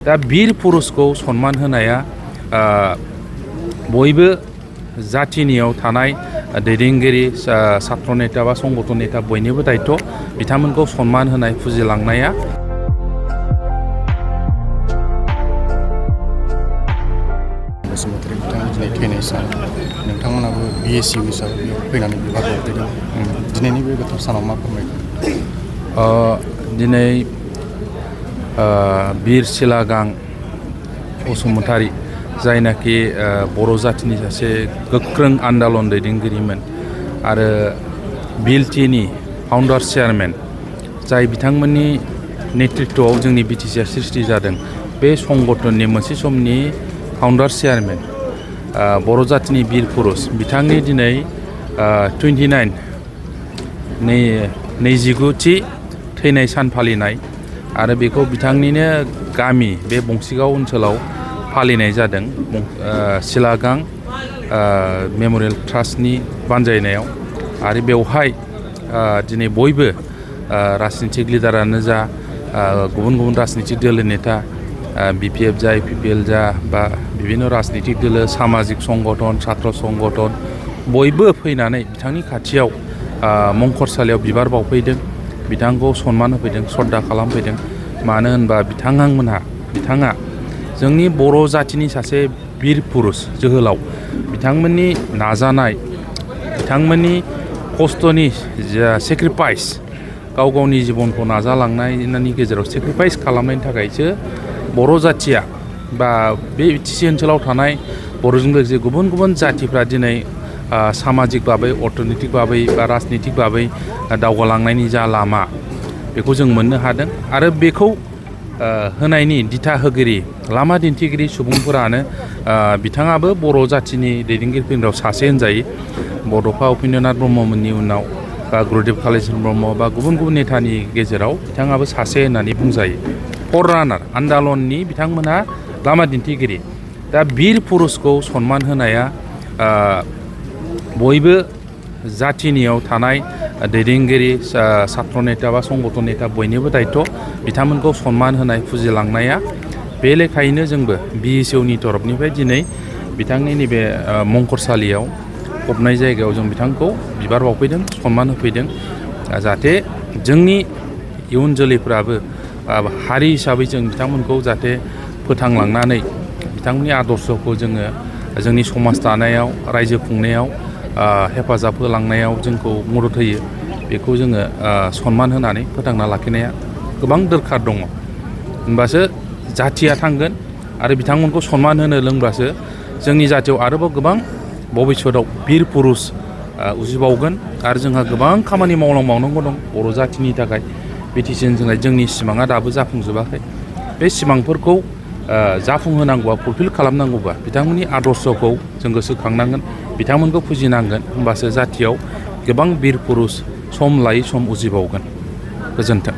दा बीर पुरुषखौ सन्मान होनाया बयबो जाथिनियाव थानाय दैदेनगिरि छात्र नेता बा संगठन नेता बयनिबो दायित्व बिथांमोनखौ सन्मान होनाय फुजिलांनाया। बसुमतारी बिथांनि दिनै थैनाय सान नोंथांमोनाबो BSc हिसाबै फैनानै बिबार बावफैदों। दिनैनि बे गोथार सानाव मा फोरमायगोन? दिनै बीर सिलागां बसुमतारी जायनाखि बर' जाथिनि सासे गोख्रों आन्दलन दैदेनगिरिमोन आरो बिएलटिनि फाउन्डार चेयारमेन जाय बिथांमोननि नेतृत्वआव जोंनि बिटिसिआ सृष्टि जादों। बे संगठननि मोनसे समनि फाउन्डार चेयारमेन बर' जातिनि बीर पुरुष बिथांनि दिनै 29थि थैनाय सान फालिनाय आरो बेखौ बिथांनिनो गामि बे बंसिगाव ओनसोलाव फालिनाय जादों। सिलागां मेमरियेल ट्रास्टनि बानजायनायाव आरो बेवहाय दिनै बयबो राजनितिक लिडारानो जा गुबुन गुबुन राजनितिक दोलो नेता BPF जा PPL जा बा बिभिन्न राजनितिक दोलो सामाजिक संगठन छात्र संगठन बयबो फैनानै बिथांनि खाथियाव मंखरसालियाव बिबार बावफैदों। बिथांखौ सन्मान होफैदों, श्रद्धा खालामफैदों। मानो होनबा बिथाङा जोंनि बर' जातिनि सासे बीर पुरुष जोहोलाव। बिथांमोननि नाजानाय, बिथांमोननि खस्थ'नि सेक्रिफाइस, गाव गावनि जिबनखौ नाजालांनायनि गेजेराव सेक्रिफाइस खालामनायनि थाखायसो बर' जातिया बा बे बिटिसि ओनसोलाव थानाय बर'जों लोगोसे गुबुन गुबुन जातिफ्रा दिनै सामाजिक भाबै, अर्थनैतिक भाबै बा राजनितिक भाबै दावगालांनायनि जा लामा बेखौ जों मोननो हादों। आरो बेखौ होनायनि दिथा होगिरि, लामा दिन्थिगिरि सुबुंफोरानो बिथाङाबो बर' जातिनि दैदेनगिरिफोरनि सासे होनजायो। बड'फा उपेन्द्रनाथ ब्रह्ममोननि उनाव बा गुरुदेब कालिचरण ब्रह्म बा गुबुन गुबुन नेतानि गेजेराव बिथाङाबो सासे होननानै बुंजायो। फररानार आन्दलननि बिथांमोनहा लामा दिन्थिगिरि। दा बीर पुरुषखौ सन्मान होनाया बयबो जाथिनियाव थानाय दैदेनगिरि छात्र नेता बा संगठन नेता बयनिबो दायित्व बिथांमोनखौ सन्मान होनाय फुजिलांनाया। बे लेखायैनो जोंबो BScनि तरफनिफ्राय दिनै बिथांनि नैबे मंखरसालियाव फबनाय जायगायाव जों बिथांखौ बिबार बावफैदों, सन्मान होफैदों। जाहाथे जोंनि इयुन जोलैफ्राबो हारि हिसाबै जों बिथांमोनखौ जाहाथे फोथांलांनानै बिथांमोननि आदर्शखौ जोङो जोंनि समाज दानायाव, रायजो खुंनायाव हेफाजाब होलांनायाव जोंखौ मदद होयो। बेखौ जोङो सन्मान होनानै फोथांना लाखिनाया गोबां दरखार दङ। होनबासो जाथिया थांगोन आरो बिथांमोनखौ सन्मान होनो रोंब्लासो जोंनि जाथियाव आरोबाव गोबां भबिष्यतआव बीर पुरुष उजिबावगोन। आरो जोंहा गोबां खामानि मावनांगौ दं बर' जाथिनि थाखाय। बिटिसि ओनसोलाव जोंनि सिमाङा दाबो जाफुंजोबाखै। बे सिमांफोरखौ जाफुंहोनांगौबा, फुलफिल खालामनांगौबा बिथांमोननि आदर्शखौ जों गोसोखांनांगोन, बिथांमोनखौ फुजिनांगोन। होमबासो जाथियाव गोबां बीर पुरुष सम लायै सम उजिबावगोन। गोजोन्थों।